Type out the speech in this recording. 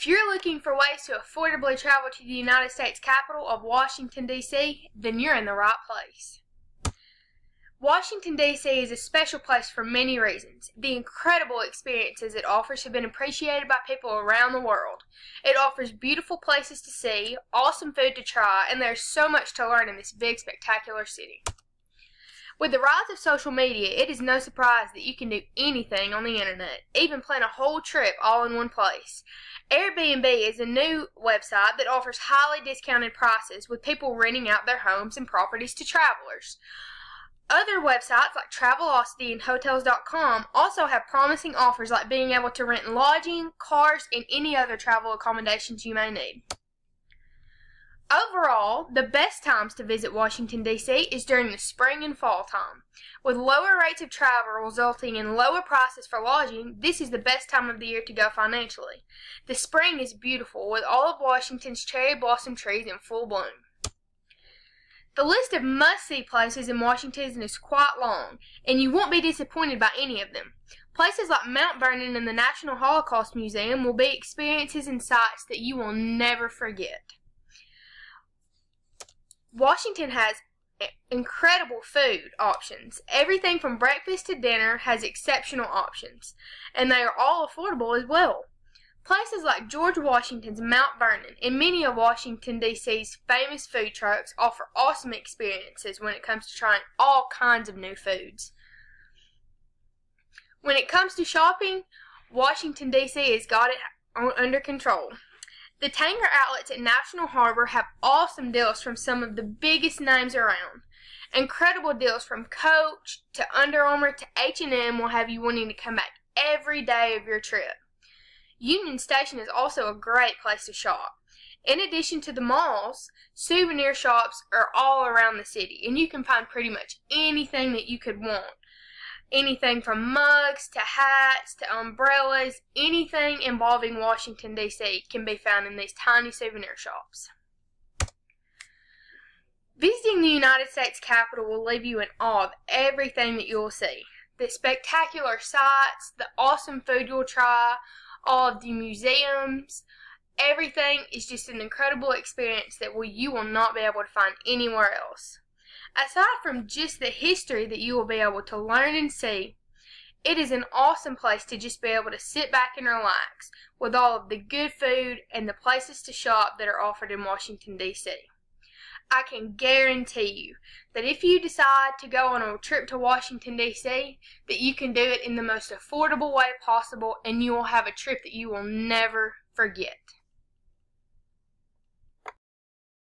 If you're looking for ways to affordably travel to the United States capital of Washington, D.C., then you're in the right place. Washington, D.C. is a special place for many reasons. The incredible experiences it offers have been appreciated by people around the world. It offers beautiful places to see, awesome food to try, and there's so much to learn in this big, spectacular city. With the rise of social media, it is no surprise that you can do anything on the internet, even plan a whole trip all in one place. Airbnb is a new website that offers highly discounted prices, with people renting out their homes and properties to travelers. Other websites like Travelocity and Hotels.com also have promising offers like being able to rent lodging, cars, and any other travel accommodations you may need. Overall, the best times to visit Washington, D.C. is during the spring and fall time. With lower rates of travel resulting in lower prices for lodging, this is the best time of the year to go financially. The spring is beautiful, with all of Washington's cherry blossom trees in full bloom. The list of must-see places in Washington is quite long, and you won't be disappointed by any of them. Places like Mount Vernon and the National Holocaust Museum will be experiences and sights that you will never forget. Washington has incredible food options. Everything from breakfast to dinner has exceptional options, and they are all affordable as well. Places like George Washington's Mount Vernon and many of Washington, D.C.'s famous food trucks offer awesome experiences when it comes to trying all kinds of new foods. When it comes to shopping, Washington, D.C. has got it under control. The Tanger outlets at National Harbor have awesome deals from some of the biggest names around. Incredible deals from Coach to Under Armour to H&M will have you wanting to come back every day of your trip. Union Station is also a great place to shop. In addition to the malls, souvenir shops are all around the city, and you can find pretty much anything that you could want. Anything from mugs to hats to umbrellas, anything involving Washington, D.C. can be found in these tiny souvenir shops. Visiting the United States Capitol will leave you in awe of everything that you will see. The spectacular sights, the awesome food you'll try, all of the museums, everything is just an incredible experience that you will not be able to find anywhere else. Aside from just the history that you will be able to learn and see, it is an awesome place to just be able to sit back and relax with all of the good food and the places to shop that are offered in Washington, D.C. I can guarantee you that if you decide to go on a trip to Washington, D.C., that you can do it in the most affordable way possible, and you will have a trip that you will never forget.